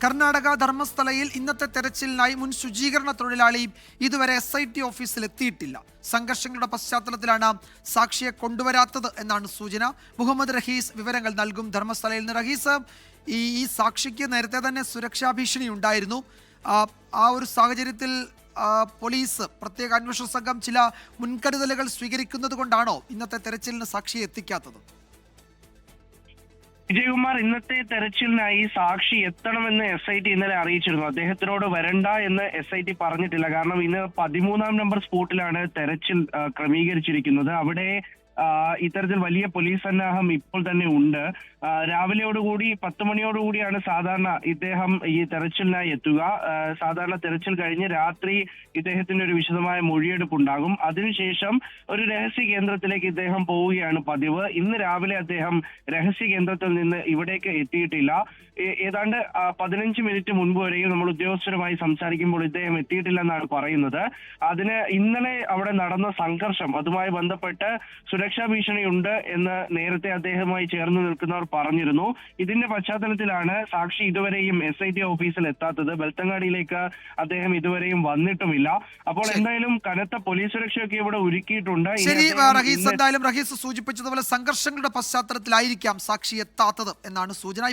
കർണാടക ധർമ്മസ്ഥലയിൽ ഇന്നത്തെ തെരച്ചിലിനായി മുൻ ശുചീകരണ തൊഴിലാളി ഇതുവരെ SIT ഓഫീസിൽ എത്തിയിട്ടില്ല. സംഘർഷങ്ങളുടെ പശ്ചാത്തലത്തിലാണ് സാക്ഷിയെ കൊണ്ടുവരാത്തത് എന്നാണ് സൂചന. മുഹമ്മദ് റഹീസ് വിവരങ്ങൾ നൽകും ധർമ്മസ്ഥലയിൽ നിന്ന്. റഹീസ്, ഈ സാക്ഷിക്ക് നേരത്തെ തന്നെ സുരക്ഷാ ഭീഷണി ഉണ്ടായിരുന്നു. ആ ഒരു സാഹചര്യത്തിൽ പോലീസ് പ്രത്യേക അന്വേഷണ സംഘം ചില മുൻകരുതലുകൾ സ്വീകരിക്കുന്നത് കൊണ്ടാണോ ഇന്നത്തെ തെരച്ചിലിന് സാക്ഷിയെ എത്തിക്കാത്തത്? വിജയകുമാർ, ഇന്നത്തെ തെരച്ചിലിനായി സാക്ഷി എത്തണമെന്ന് SIT ഇന്നലെ അറിയിച്ചിരുന്നു. അദ്ദേഹത്തിനോട് വരണ്ട എന്ന് SIT പറഞ്ഞിട്ടില്ല. കാരണം ഇന്ന് 13-ാം നമ്പർ സ്പോട്ടിലാണ് തെരച്ചിൽ ക്രമീകരിച്ചിരിക്കുന്നത്. അവിടെ ഇത്തരത്തിൽ വലിയ പോലീസ് സന്നാഹം ഇപ്പോൾ തന്നെ ഉണ്ട്. രാവിലെയോടുകൂടി 10 മണിയോടുകൂടിയാണ് സാധാരണ ഇദ്ദേഹം ഈ തെരച്ചിലിനായി എത്തുക. സാധാരണ തെരച്ചിൽ കഴിഞ്ഞ് രാത്രി ഇദ്ദേഹത്തിന്റെ ഒരു വിശദമായ മൊഴിയെടുപ്പ് ഉണ്ടാകും. അതിനുശേഷം ഒരു രഹസ്യ കേന്ദ്രത്തിലേക്ക് ഇദ്ദേഹം പോവുകയാണ് പതിവ്. ഇന്ന് രാവിലെ അദ്ദേഹം രഹസ്യ കേന്ദ്രത്തിൽ നിന്ന് ഇവിടേക്ക് എത്തിയിട്ടില്ല. ഏതാണ്ട് 15 മിനിറ്റ് മുൻപ് വരെയും നമ്മൾ ഉദ്യോഗസ്ഥരുമായി സംസാരിക്കുമ്പോൾ ഇദ്ദേഹം എത്തിയിട്ടില്ലെന്നാണ് പറയുന്നത്. അതിന് ഇന്നലെ അവിടെ നടന്ന സംഘർഷം, അതുമായി ബന്ധപ്പെട്ട് സുരക്ഷാ ഭീഷണിയുണ്ട് എന്ന് നേരത്തെ അദ്ദേഹവുമായി ചേർന്ന് നിൽക്കുന്നവർ പറഞ്ഞിരുന്നു. ഇതിന്റെ പശ്ചാത്തലത്തിലാണ് സാക്ഷി ഇതുവരെയും SIT ഓഫീസിൽ എത്താത്തത്. ബെൽത്തങ്ങാടിയിലേക്ക് അദ്ദേഹം ഇതുവരെയും വന്നിട്ടുമില്ല. അപ്പോൾ എന്തായാലും കനത്ത പോലീസ് സുരക്ഷയൊക്കെ ഇവിടെ ഒരുക്കിയിട്ടുണ്ട്. ശരി റഹീസ്, എന്തായാലും റഹീസ് സൂചിപ്പിച്ചതുപോലെ സംഘർഷങ്ങളുടെ പശ്ചാത്തലത്തിലായിരിക്കാം സാക്ഷി എത്താത്തത് എന്നാണ് സൂചന.